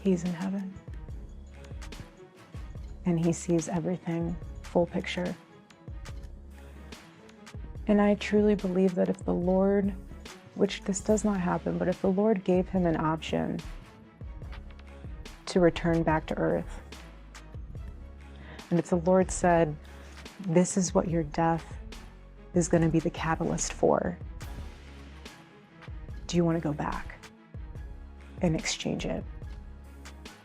He's in heaven. And he sees everything, full picture. And I truly believe that if the Lord, which this does not happen, but if the Lord gave him an option to return back to earth, and if the Lord said, this is what your death is going to be the catalyst for, do you want to go back and exchange it?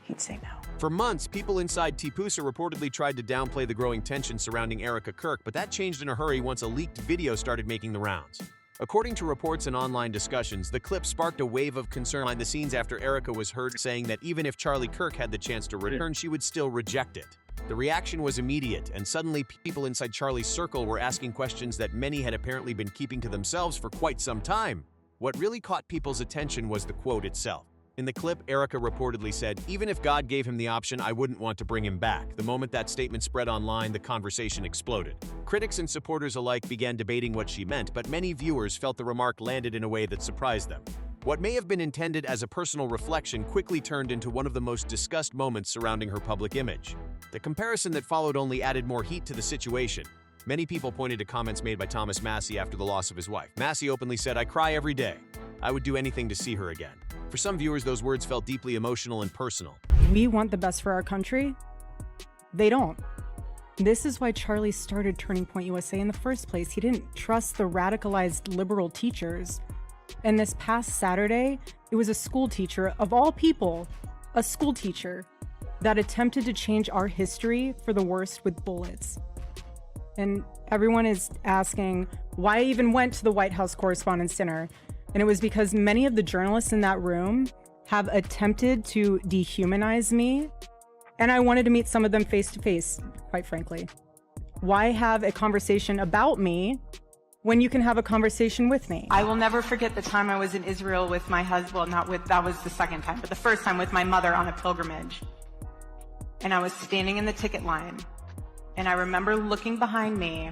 He'd say no. For months, people inside TPUSA reportedly tried to downplay the growing tension surrounding Erika Kirk, but that changed in a hurry once a leaked video started making the rounds. According to reports and online discussions, the clip sparked a wave of concern behind the scenes after Erika was heard saying that even if Charlie Kirk had the chance to return, she would still reject it. The reaction was immediate, and suddenly people inside Charlie's circle were asking questions that many had apparently been keeping to themselves for quite some time. What really caught people's attention was the quote itself. In the clip, Erika reportedly said, "Even if God gave him the option, I wouldn't want to bring him back." The moment that statement spread online, the conversation exploded. Critics and supporters alike began debating what she meant, but many viewers felt the remark landed in a way that surprised them. What may have been intended as a personal reflection quickly turned into one of the most discussed moments surrounding her public image. The comparison that followed only added more heat to the situation. Many people pointed to comments made by Thomas Massie after the loss of his wife. Massie openly said, "I cry every day. I would do anything to see her again." For some viewers, those words felt deeply emotional and personal. We want the best for our country. They don't. This is why Charlie started Turning Point USA in the first place. He didn't trust the radicalized liberal teachers. And this past Saturday, it was a school teacher, of all people, a school teacher, that attempted to change our history for the worst with bullets. And everyone is asking why I even went to the White House Correspondents' Dinner. And it was because many of the journalists in that room have attempted to dehumanize me. And I wanted to meet some of them face to face, quite frankly. Why have a conversation about me when you can have a conversation with me? I will never forget the time I was in Israel with my husband, that was the second time, but the first time with my mother on a pilgrimage. And I was standing in the ticket line. And I remember looking behind me,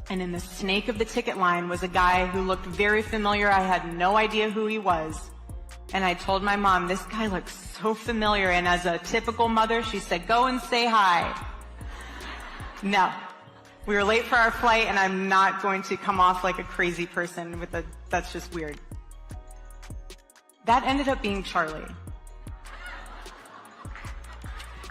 and in the snake of the ticket line was a guy who looked very familiar. I had no idea who he was. And I told my mom, "This guy looks so familiar." And as a typical mother, she said, "Go and say hi." No. We were late for our flight, and I'm not going to come off like a crazy person that's just weird. That ended up being Charlie.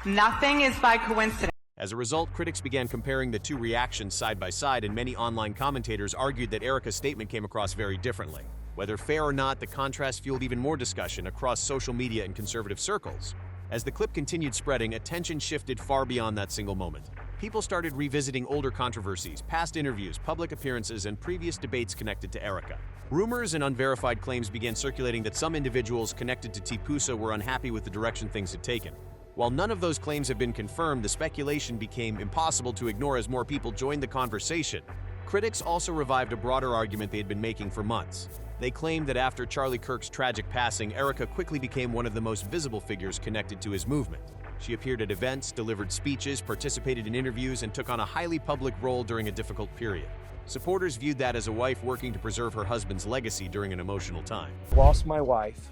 Nothing is by coincidence. As a result, critics began comparing the two reactions side by side, and many online commentators argued that Erika's statement came across very differently. Whether fair or not, the contrast fueled even more discussion across social media and conservative circles. As the clip continued spreading, attention shifted far beyond that single moment. People started revisiting older controversies, past interviews, public appearances, and previous debates connected to Erika. Rumors and unverified claims began circulating that some individuals connected to TPUSA were unhappy with the direction things had taken. While none of those claims have been confirmed, the speculation became impossible to ignore as more people joined the conversation. Critics also revived a broader argument they had been making for months. They claimed that after Charlie Kirk's tragic passing, Erika quickly became one of the most visible figures connected to his movement. She appeared at events, delivered speeches, participated in interviews, and took on a highly public role during a difficult period. Supporters viewed that as a wife working to preserve her husband's legacy during an emotional time. Lost my wife,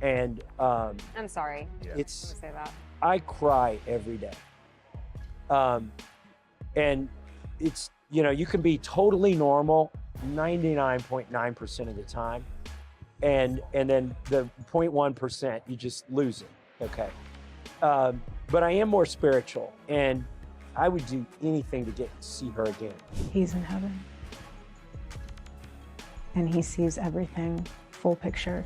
and I'm sorry. It's Say that. I cry every day, and it's, you know, you can be totally normal 99.9% of the time, and then the 0.1% you just lose it. Okay, but I am more spiritual, and I would do anything to get to see her again. He's in heaven. And he sees everything, full picture.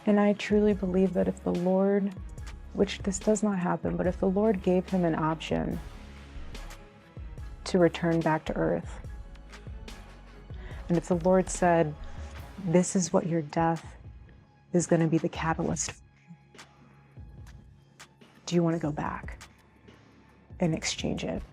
And I truly believe that if the Lord, which this does not happen, but if the Lord gave him an option to return back to earth, and if the Lord said, this is what your death is going to be the catalyst, do you want to go back and exchange it?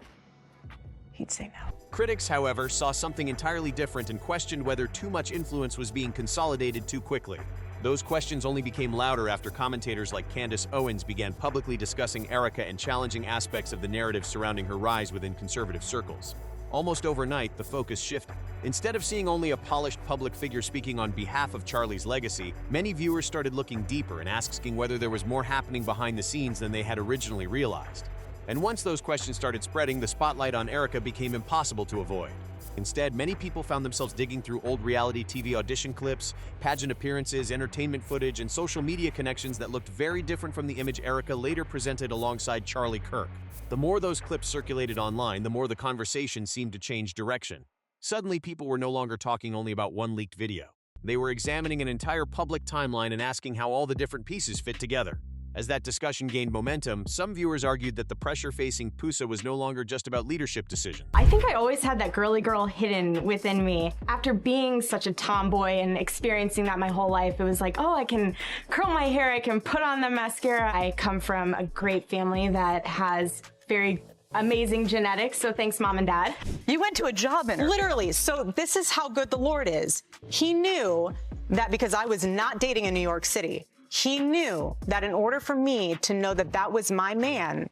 He'd say no. Critics, however, saw something entirely different and questioned whether too much influence was being consolidated too quickly. Those questions only became louder after commentators like Candace Owens began publicly discussing Erika and challenging aspects of the narrative surrounding her rise within conservative circles. Almost overnight, the focus shifted. Instead of seeing only a polished public figure speaking on behalf of Charlie's legacy, many viewers started looking deeper and asking whether there was more happening behind the scenes than they had originally realized. And once those questions started spreading, the spotlight on Erika became impossible to avoid. Instead, many people found themselves digging through old reality TV audition clips, pageant appearances, entertainment footage, and social media connections that looked very different from the image Erika later presented alongside Charlie Kirk. The more those clips circulated online, the more the conversation seemed to change direction. Suddenly, people were no longer talking only about one leaked video. They were examining an entire public timeline and asking how all the different pieces fit together. As that discussion gained momentum, some viewers argued that the pressure facing TPUSA was no longer just about leadership decisions. I think I always had that girly girl hidden within me. After being such a tomboy and experiencing that my whole life, it was like, oh, I can curl my hair, I can put on the mascara. I come from a great family that has very amazing genetics, so thanks, Mom and Dad. You went to a job interview. Literally, so this is how good the Lord is. He knew that because I was not dating in New York City, he knew that in order for me to know that that was my man,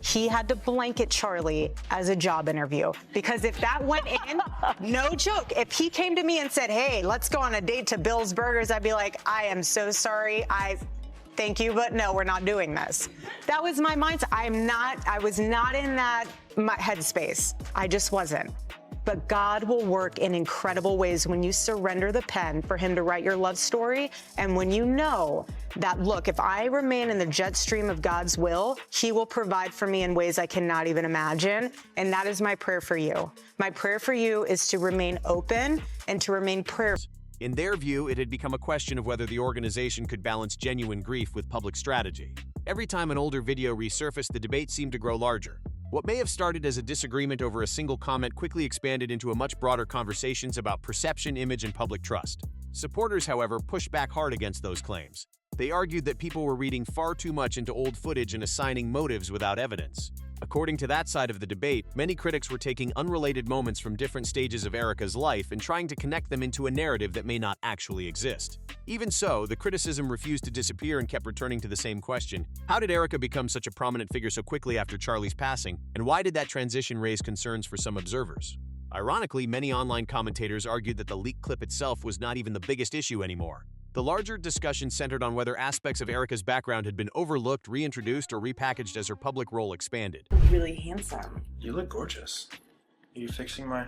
he had to blanket Charlie as a job interview. Because if that went in, no joke, if he came to me and said, hey, let's go on a date to Bill's Burgers, I'd be like, I am so sorry, thank you, but no, we're not doing this. That was my mindset. I was not in that headspace. I just wasn't. But God will work in incredible ways when you surrender the pen for him to write your love story. And when you know that, look, if I remain in the jet stream of God's will, he will provide for me in ways I cannot even imagine. And that is my prayer for you. My prayer for you is to remain open and to remain prayerful. In their view, it had become a question of whether the organization could balance genuine grief with public strategy. Every time an older video resurfaced, the debate seemed to grow larger. What may have started as a disagreement over a single comment quickly expanded into a much broader conversations about perception, image, and public trust. Supporters, however, pushed back hard against those claims. They argued that people were reading far too much into old footage and assigning motives without evidence. According to that side of the debate, many critics were taking unrelated moments from different stages of Erika's life and trying to connect them into a narrative that may not actually exist. Even so, the criticism refused to disappear and kept returning to the same question: how did Erika become such a prominent figure so quickly after Charlie's passing, and why did that transition raise concerns for some observers? Ironically, many online commentators argued that the leaked clip itself was not even the biggest issue anymore. The larger discussion centered on whether aspects of Erika's background had been overlooked, reintroduced, or repackaged as her public role expanded. Really handsome. You look gorgeous. Are you fixing my...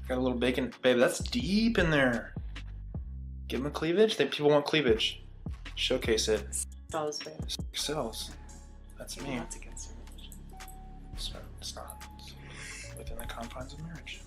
Got a little bacon. Babe, that's deep in there. Give them a cleavage? People want cleavage. Showcase it. Sells, babe. Sells. That's me. That's against religion. It's not. It's within the confines of marriage.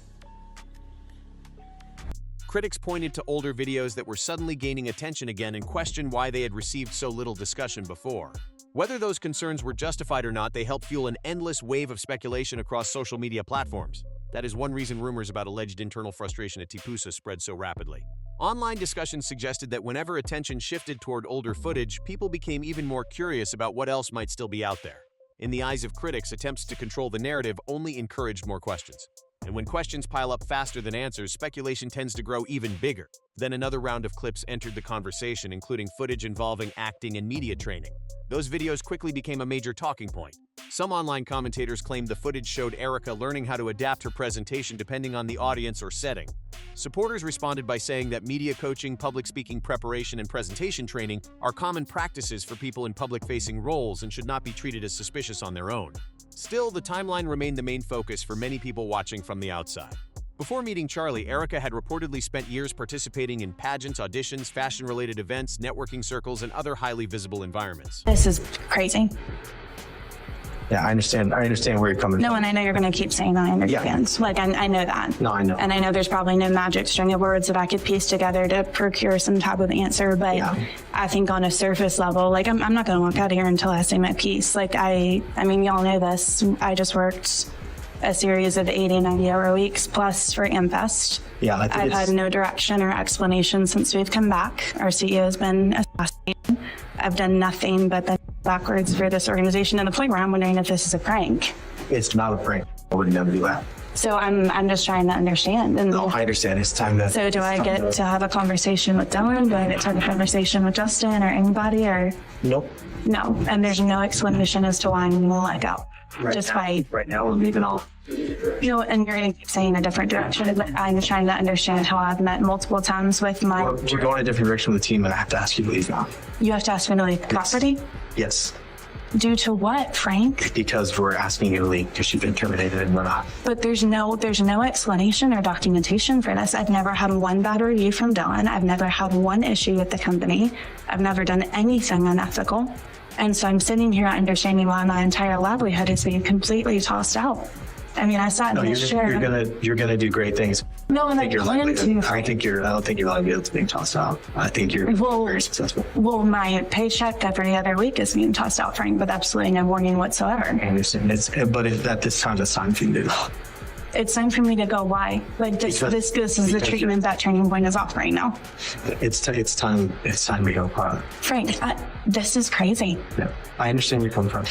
Critics pointed to older videos that were suddenly gaining attention again and questioned why they had received so little discussion before. Whether those concerns were justified or not, they helped fuel an endless wave of speculation across social media platforms. That is one reason rumors about alleged internal frustration at TPUSA spread so rapidly. Online discussions suggested that whenever attention shifted toward older footage, people became even more curious about what else might still be out there. In the eyes of critics, attempts to control the narrative only encouraged more questions. And when questions pile up faster than answers, speculation tends to grow even bigger. Then another round of clips entered the conversation, including footage involving acting and media training. Those videos quickly became a major talking point. Some online commentators claimed the footage showed Erika learning how to adapt her presentation depending on the audience or setting. Supporters responded by saying that media coaching, public speaking preparation, and presentation training are common practices for people in public-facing roles and should not be treated as suspicious on their own. Still, the timeline remained the main focus for many people watching from the outside. Before meeting Charlie, Erika had reportedly spent years participating in pageants, auditions, fashion-related events, networking circles, and other highly visible environments. This is crazy. Yeah, I understand where you're coming from. No, and I know you're going to keep saying that. I understand. Yeah. Like, I know that. No, I know. And I know there's probably no magic string of words that I could piece together to procure some type of answer. But yeah. I think on a surface level, like, I'm not going to walk out of here until I say my piece. Like, I mean, y'all know this. I just worked a series of 80, 90-hour weeks plus for AmFest. Yeah, I've had no direction or explanation since we've come back. Our CEO has been assassinated. I've done nothing but been backwards for this organization to the point where I'm wondering if this is a prank. It's not a prank. I would never do that. So I'm just trying to understand. And no, I understand. It's time to... So do I get to have a conversation with Dylan? Do I get to have a conversation with Justin or anybody? Or Nope. No. And there's no explanation as to why I'm going to let go. Right now, we're leaving all. And you're going to keep saying a different direction, but I'm trying to understand how I've met multiple times with my. Well, you're going a different direction with the team, and I have to ask you to leave now. You have to ask me to leave the property? Yes. Due to what, Frank? Because we're asking you to leave because you've been terminated and we're not. But there's no explanation or documentation for this. I've never had one bad review from Dylan. I've never had one issue with the company. I've never done anything unethical. And so I'm sitting here understanding why my entire livelihood is being completely tossed out. I mean, I sat in this chair. You're gonna do great things. No, and I plan to. I don't think your livelihood's being tossed out. I think you're very successful. Well, my paycheck every other week is being tossed out, Frank, with absolutely no warning whatsoever. I understand. But at this time, it's time for you to go. It's time for me to go. Why? Like this is the treatment that Turning Point is offering now. It's time to go, Carla. Frank, this is crazy. No, I understand where you're coming from.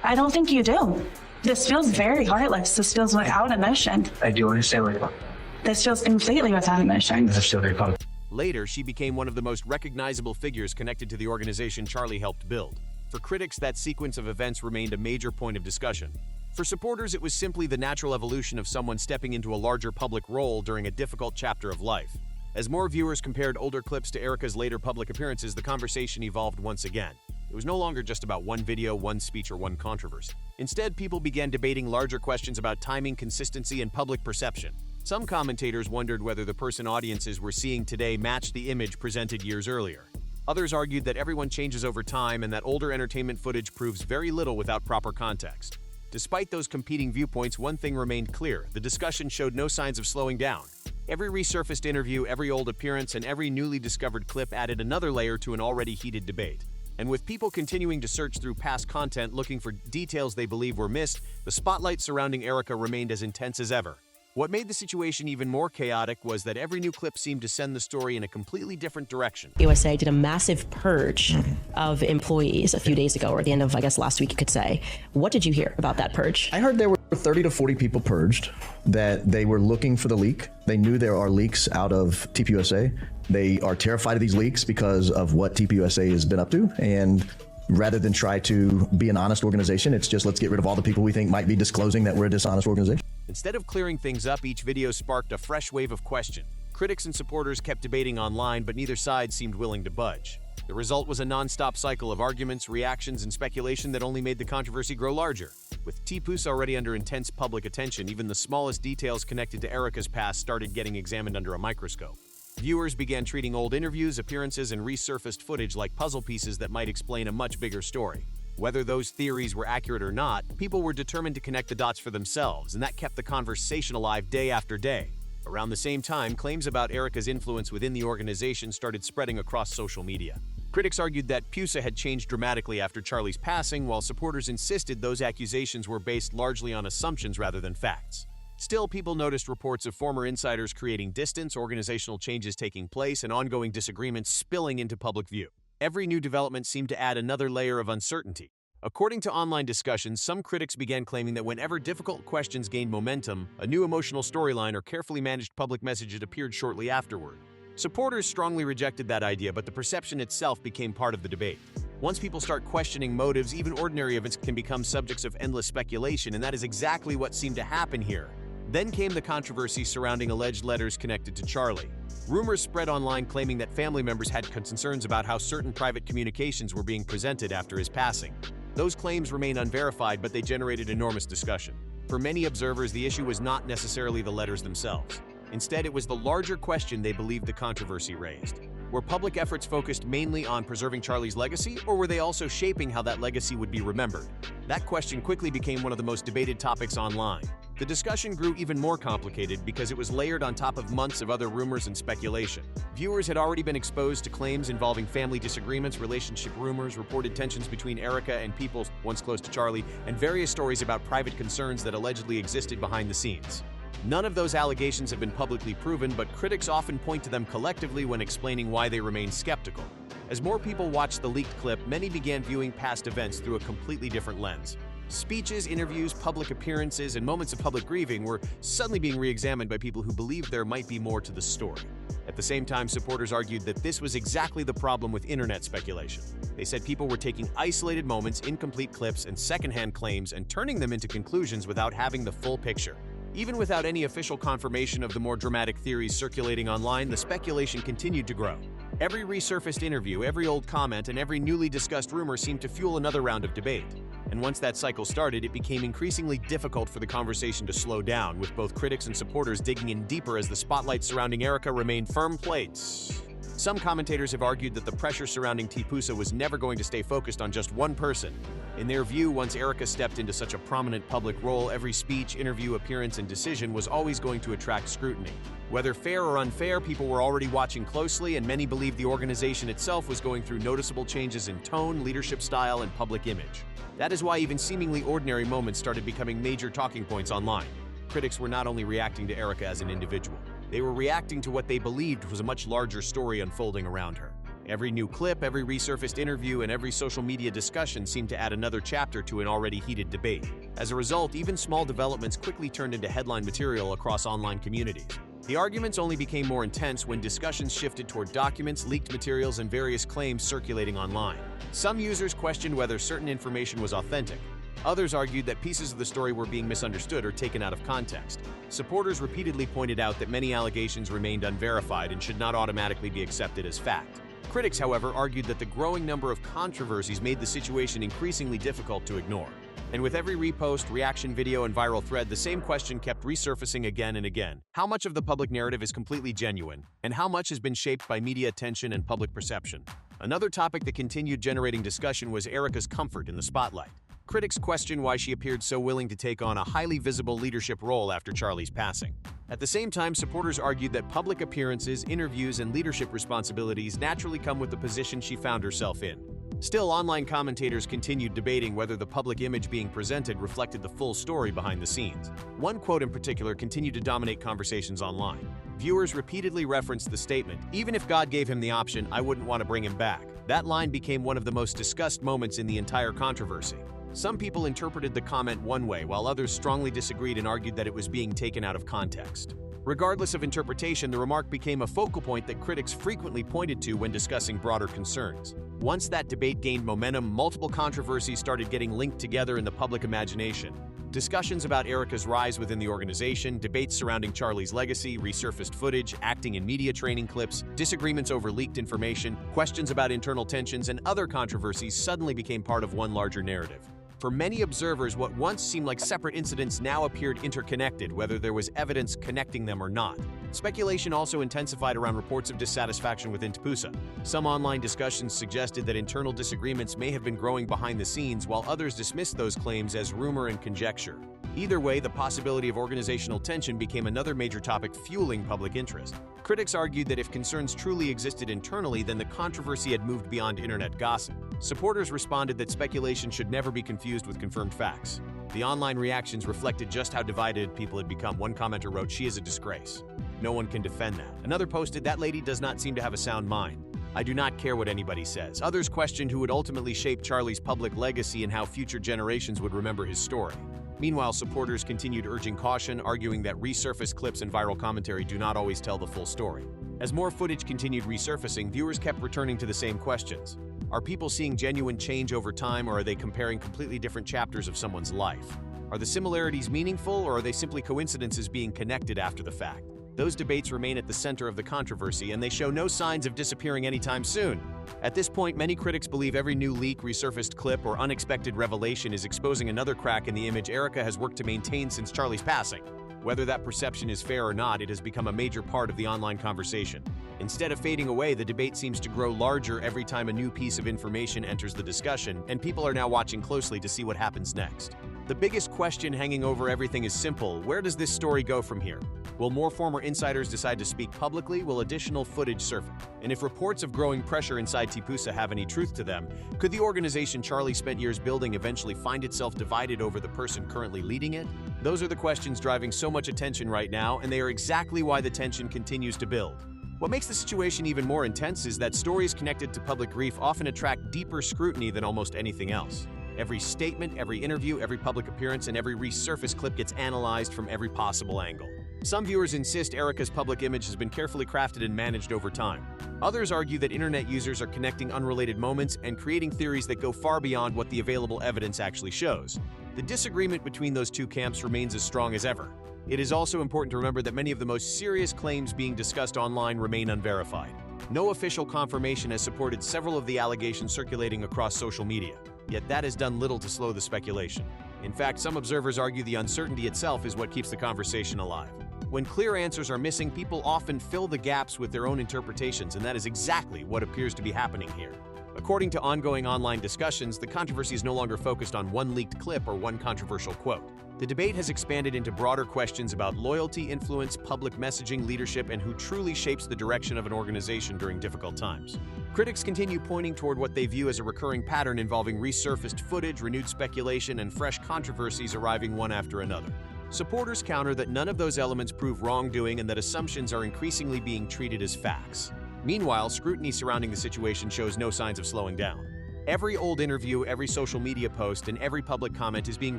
I don't think you do. This feels very heartless. This feels without emotion. I do understand where you're coming from. This feels completely without emotion. That's still very coming. Later, she became one of the most recognizable figures connected to the organization Charlie helped build. For critics, that sequence of events remained a major point of discussion. For supporters, it was simply the natural evolution of someone stepping into a larger public role during a difficult chapter of life. As more viewers compared older clips to Erika's later public appearances, the conversation evolved once again. It was no longer just about one video, one speech, or one controversy. Instead, people began debating larger questions about timing, consistency, and public perception. Some commentators wondered whether the person audiences were seeing today matched the image presented years earlier. Others argued that everyone changes over time and that older entertainment footage proves very little without proper context. Despite those competing viewpoints, one thing remained clear: the discussion showed no signs of slowing down. Every resurfaced interview, every old appearance, and every newly discovered clip added another layer to an already heated debate. And with people continuing to search through past content looking for details they believe were missed, the spotlight surrounding Erika remained as intense as ever. What made the situation even more chaotic was that every new clip seemed to send the story in a completely different direction. USA did a massive purge of employees a few days ago, or the end of, I guess, last week, you could say. What did you hear about that purge? I heard there were 30 to 40 people purged, that they were looking for the leak. They knew there are leaks out of TPUSA. They are terrified of these leaks because of what TPUSA has been up to. And rather than try to be an honest organization, it's just let's get rid of all the people we think might be disclosing that we're a dishonest organization. Instead of clearing things up, each video sparked a fresh wave of question. Critics and supporters kept debating online, but neither side seemed willing to budge. The result was a non-stop cycle of arguments, reactions, and speculation that only made the controversy grow larger. With TPUSA already under intense public attention, even the smallest details connected to Erika's past started getting examined under a microscope. Viewers began treating old interviews, appearances, and resurfaced footage like puzzle pieces that might explain a much bigger story. Whether those theories were accurate or not, people were determined to connect the dots for themselves, and that kept the conversation alive day after day. Around the same time, claims about Erika's influence within the organization started spreading across social media. Critics argued that PUSA had changed dramatically after Charlie's passing, while supporters insisted those accusations were based largely on assumptions rather than facts. Still, people noticed reports of former insiders creating distance, organizational changes taking place, and ongoing disagreements spilling into public view. Every new development seemed to add another layer of uncertainty. According to online discussions, some critics began claiming that whenever difficult questions gained momentum, a new emotional storyline or carefully managed public message had appeared shortly afterward. Supporters strongly rejected that idea, but the perception itself became part of the debate. Once people start questioning motives, even ordinary events can become subjects of endless speculation, and that is exactly what seemed to happen here. Then came the controversy surrounding alleged letters connected to Charlie. Rumors spread online claiming that family members had concerns about how certain private communications were being presented after his passing. Those claims remain unverified, but they generated enormous discussion. For many observers, the issue was not necessarily the letters themselves. Instead, it was the larger question they believed the controversy raised. Were public efforts focused mainly on preserving Charlie's legacy, or were they also shaping how that legacy would be remembered? That question quickly became one of the most debated topics online. The discussion grew even more complicated because it was layered on top of months of other rumors and speculation. Viewers had already been exposed to claims involving family disagreements, relationship rumors, reported tensions between Erika and people once close to Charlie, and various stories about private concerns that allegedly existed behind the scenes. None of those allegations have been publicly proven, but critics often point to them collectively when explaining why they remain skeptical. As more people watched the leaked clip, many began viewing past events through a completely different lens. Speeches, interviews, public appearances, and moments of public grieving were suddenly being re-examined by people who believed there might be more to the story. At the same time, supporters argued that this was exactly the problem with internet speculation. They said people were taking isolated moments, incomplete clips, and secondhand claims and turning them into conclusions without having the full picture. Even without any official confirmation of the more dramatic theories circulating online, the speculation continued to grow. Every resurfaced interview, every old comment, and every newly discussed rumor seemed to fuel another round of debate. And once that cycle started, it became increasingly difficult for the conversation to slow down, with both critics and supporters digging in deeper as the spotlight surrounding Erika remained firm plates. Some commentators have argued that the pressure surrounding TPUSA was never going to stay focused on just one person. In their view, once Erika stepped into such a prominent public role, every speech, interview, appearance, and decision was always going to attract scrutiny. Whether fair or unfair, people were already watching closely, and many believed the organization itself was going through noticeable changes in tone, leadership style, and public image. That is why even seemingly ordinary moments started becoming major talking points online. Critics were not only reacting to Erika as an individual, they were reacting to what they believed was a much larger story unfolding around her. Every new clip, every resurfaced interview, and every social media discussion seemed to add another chapter to an already heated debate. As a result, even small developments quickly turned into headline material across online communities. The arguments only became more intense when discussions shifted toward documents, leaked materials, and various claims circulating online. Some users questioned whether certain information was authentic. Others argued that pieces of the story were being misunderstood or taken out of context. Supporters repeatedly pointed out that many allegations remained unverified and should not automatically be accepted as fact. Critics, however, argued that the growing number of controversies made the situation increasingly difficult to ignore. And with every repost, reaction video, and viral thread, the same question kept resurfacing again and again. How much of the public narrative is completely genuine, and how much has been shaped by media attention and public perception? Another topic that continued generating discussion was Erika's comfort in the spotlight. Critics questioned why she appeared so willing to take on a highly visible leadership role after Charlie's passing. At the same time, supporters argued that public appearances, interviews, and leadership responsibilities naturally come with the position she found herself in. Still, online commentators continued debating whether the public image being presented reflected the full story behind the scenes. One quote in particular continued to dominate conversations online. Viewers repeatedly referenced the statement, "Even if God gave him the option, I wouldn't want to bring him back." That line became one of the most discussed moments in the entire controversy. Some people interpreted the comment one way, while others strongly disagreed and argued that it was being taken out of context. Regardless of interpretation, the remark became a focal point that critics frequently pointed to when discussing broader concerns. Once that debate gained momentum, multiple controversies started getting linked together in the public imagination. Discussions about Erika's rise within the organization, debates surrounding Charlie's legacy, resurfaced footage, acting and media training clips, disagreements over leaked information, questions about internal tensions, and other controversies suddenly became part of one larger narrative. For many observers, what once seemed like separate incidents now appeared interconnected, whether there was evidence connecting them or not. Speculation also intensified around reports of dissatisfaction within TPUSA. Some online discussions suggested that internal disagreements may have been growing behind the scenes, while others dismissed those claims as rumor and conjecture. Either way, the possibility of organizational tension became another major topic fueling public interest. Critics argued that if concerns truly existed internally, then the controversy had moved beyond internet gossip. Supporters responded that speculation should never be confused with confirmed facts. The online reactions reflected just how divided people had become. One commenter wrote, "She is a disgrace. No one can defend that." Another posted, "That lady does not seem to have a sound mind. I do not care what anybody says." Others questioned who would ultimately shape Charlie's public legacy and how future generations would remember his story. Meanwhile, supporters continued urging caution, arguing that resurfaced clips and viral commentary do not always tell the full story. As more footage continued resurfacing, viewers kept returning to the same questions. Are people seeing genuine change over time, or are they comparing completely different chapters of someone's life? Are the similarities meaningful, or are they simply coincidences being connected after the fact? Those debates remain at the center of the controversy, and they show no signs of disappearing anytime soon. At this point, many critics believe every new leak, resurfaced clip, or unexpected revelation is exposing another crack in the image Erika has worked to maintain since Charlie's passing. Whether that perception is fair or not, it has become a major part of the online conversation. Instead of fading away, the debate seems to grow larger every time a new piece of information enters the discussion, and people are now watching closely to see what happens next. The biggest question hanging over everything is simple: where does this story go from here? Will more former insiders decide to speak publicly? Will additional footage surface? And if reports of growing pressure inside TPUSA have any truth to them, could the organization Charlie spent years building eventually find itself divided over the person currently leading it? Those are the questions driving so much attention right now, and they are exactly why the tension continues to build. What makes the situation even more intense is that stories connected to public grief often attract deeper scrutiny than almost anything else. Every statement, every interview, every public appearance, and every resurfaced clip gets analyzed from every possible angle. Some viewers insist Erika's public image has been carefully crafted and managed over time. Others argue that internet users are connecting unrelated moments and creating theories that go far beyond what the available evidence actually shows. The disagreement between those two camps remains as strong as ever. It is also important to remember that many of the most serious claims being discussed online remain unverified. No official confirmation has supported several of the allegations circulating across social media, yet that has done little to slow the speculation. In fact, some observers argue the uncertainty itself is what keeps the conversation alive. When clear answers are missing, people often fill the gaps with their own interpretations, and that is exactly what appears to be happening here. According to ongoing online discussions, the controversy is no longer focused on one leaked clip or one controversial quote. The debate has expanded into broader questions about loyalty, influence, public messaging, leadership, and who truly shapes the direction of an organization during difficult times. Critics continue pointing toward what they view as a recurring pattern involving resurfaced footage, renewed speculation, and fresh controversies arriving one after another. Supporters counter that none of those elements prove wrongdoing and that assumptions are increasingly being treated as facts. Meanwhile, scrutiny surrounding the situation shows no signs of slowing down. Every old interview, every social media post, and every public comment is being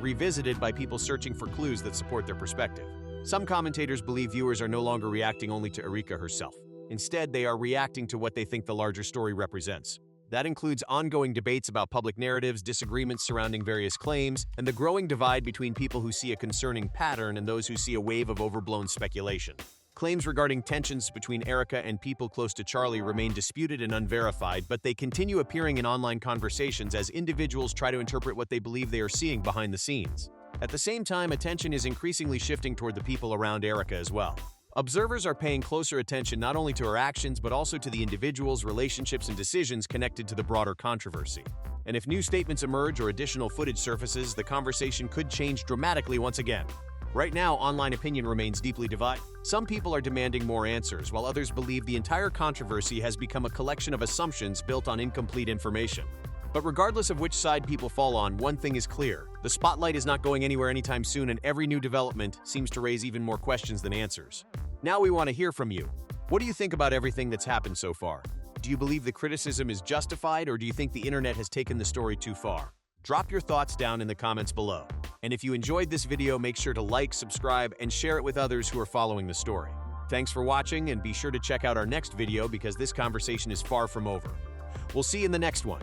revisited by people searching for clues that support their perspective. Some commentators believe viewers are no longer reacting only to Erika herself. Instead, they are reacting to what they think the larger story represents. That includes ongoing debates about public narratives, disagreements surrounding various claims, and the growing divide between people who see a concerning pattern and those who see a wave of overblown speculation. Claims regarding tensions between Erika and people close to Charlie remain disputed and unverified, but they continue appearing in online conversations as individuals try to interpret what they believe they are seeing behind the scenes. At the same time, attention is increasingly shifting toward the people around Erika as well. Observers are paying closer attention not only to her actions, but also to the individuals, relationships, and decisions connected to the broader controversy. And if new statements emerge or additional footage surfaces, the conversation could change dramatically once again. Right now, online opinion remains deeply divided. Some people are demanding more answers, while others believe the entire controversy has become a collection of assumptions built on incomplete information. But regardless of which side people fall on, one thing is clear. The spotlight is not going anywhere anytime soon, and every new development seems to raise even more questions than answers. Now we want to hear from you. What do you think about everything that's happened so far? Do you believe the criticism is justified, or do you think the internet has taken the story too far? Drop your thoughts down in the comments below. And if you enjoyed this video, make sure to like, subscribe, and share it with others who are following the story. Thanks for watching, and be sure to check out our next video because this conversation is far from over. We'll see you in the next one.